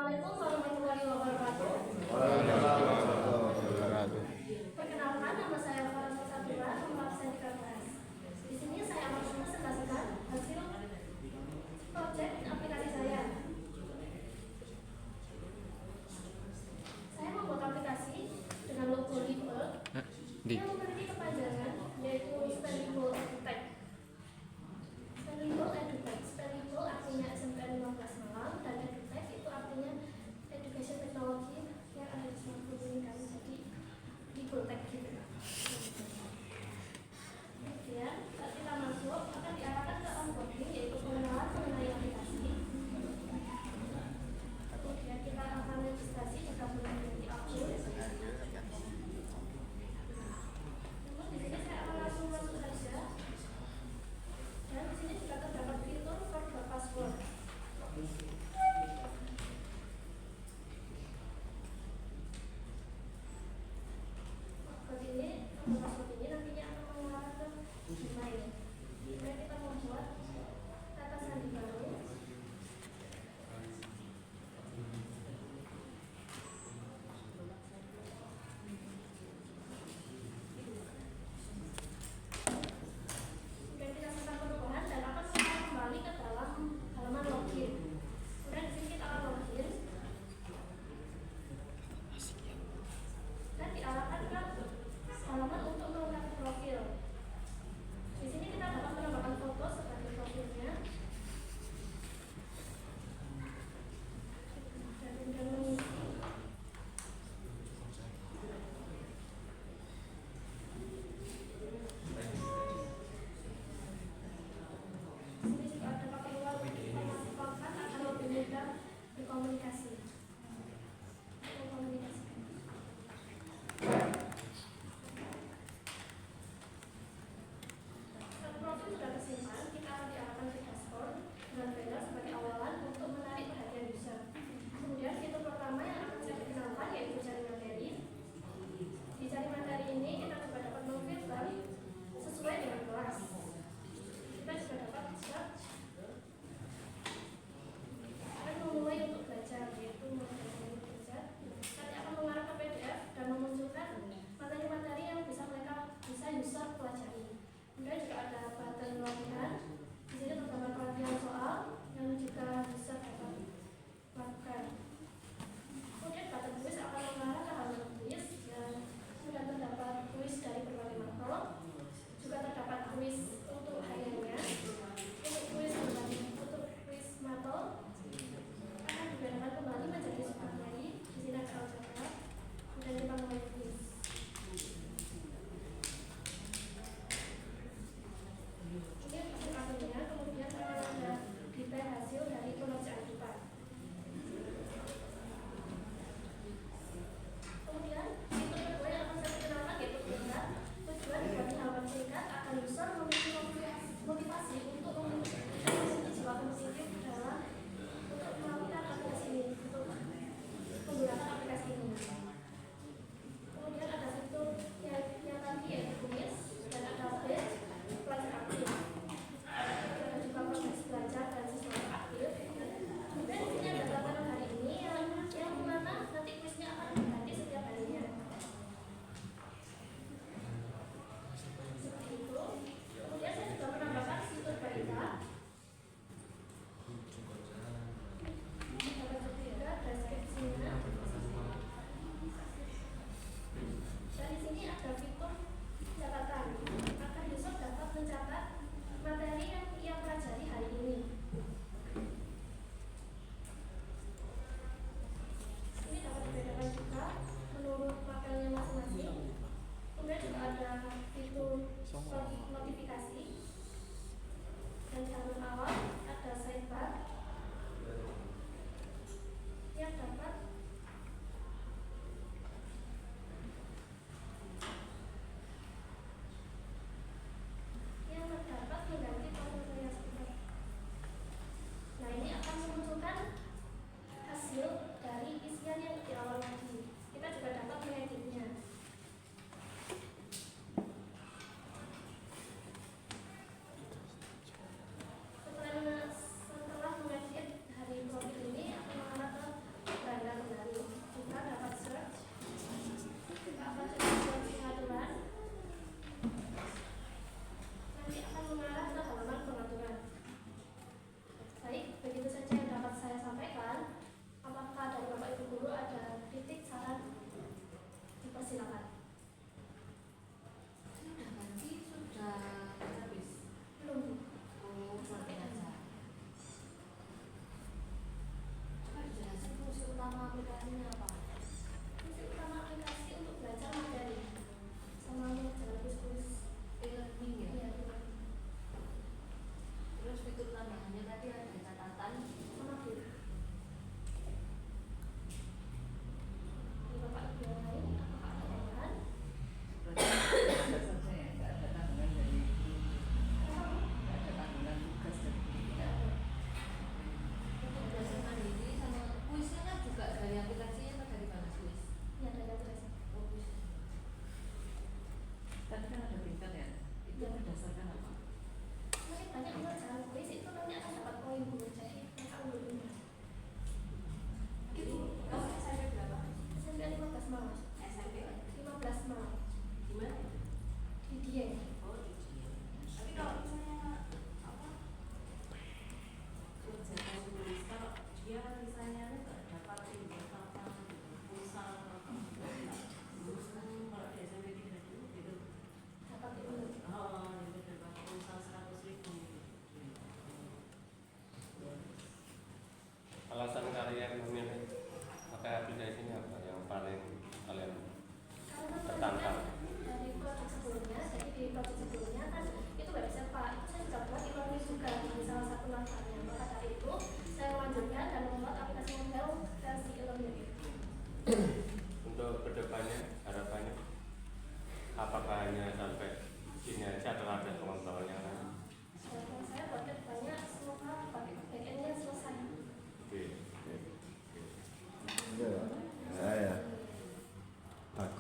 Assalamualaikum warahmatullahi wabarakatuh. Perkenalkan, nama saya Farah Sabira, absen di kelas. Di sini saya akan mempresentasikan hasil proyek aplikasi saya. Saya membuat aplikasi dengan logo Libel yang memiliki kepanjangan yaitu Spellable EduTech. Spellable EduTech. Spellable artinya SMPN 15 Malang dan EduTech itu artinya Education Technology yang ada di smartphone ini kan, jadi Libeltech gitu. Kemudian saat kita masuk akan diarahkan ke onboarding yaitu pengenalan mengenai aplikasi. Kemudian kita akan registrasi jika belum menjadi akun. Namun di sini saya akan langsung masuk saja. Dan di sini juga terdapat fitur forgot password. Password ini nantinya akan mengarah ke Gmail. Kemudian kita membuat kata sandi baru. Kemudian kita sertakan perubahan dan akan kembali ke dalam halaman login. Kemudian di sini kita akan login dan diarahkan ke halaman untuk melengkapi profil. Di sini kita dapat menambahkan foto sebagai profilnya. Dan kemudian mengisi. Di sini jika ada keperluan informasi kontak akan lebih mudah berkomunikasi. Profil sudah tersimpan, kita akan diarahkan ke dashboard dengan banner sebagai awalan untuk menarik perhatian user. Kemudian fitur pertama yang akan saya perkenalkan yaitu cari materi. Di cari materi ini kita juga dapat memfilter sesuai dengan kelas. Kita juga dapat search dan memulai untuk belajar yaitu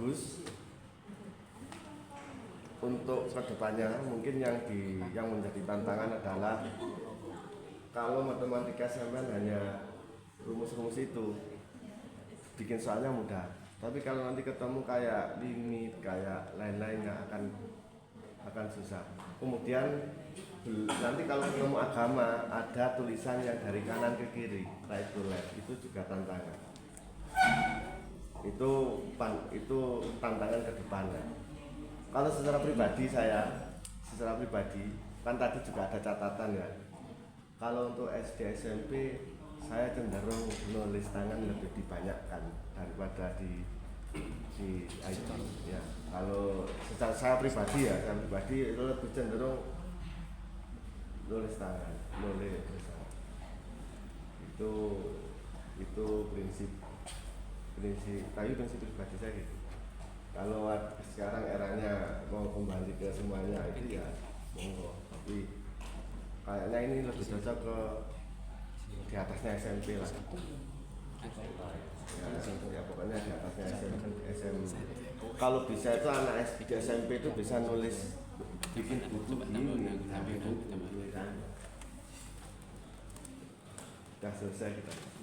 bagus. Untuk kedepannya mungkin yang menjadi tantangan adalah kalau matematika SMN hanya rumus-rumus itu bikin soalnya mudah, tapi kalau nanti ketemu kayak limit kayak lain-lainnya akan susah. Kemudian nanti kalau ketemu agama ada tulisan yang dari kanan ke kiri, right to left, itu juga tantangan. Itu tantangan ke depannya. Kalau secara pribadi kan tadi juga ada catatan ya. Kalau untuk SD SMP saya cenderung nulis tangan lebih dibanyakkan daripada di IT ya. Kalau secara saya pribadi itu lebih cenderung nulis tangan. Itu prinsip pribadi saya gitu. Kalau sekarang eranya mau kembali ke semuanya itu ya monggo, tapi kayaknya ini lebih cocok ke di atasnya SMP lah. Ya pokoknya di atasnya SMP. Kalau bisa itu anak SD SMP itu bisa nulis bikin buku gini kan. Udah selesai kita.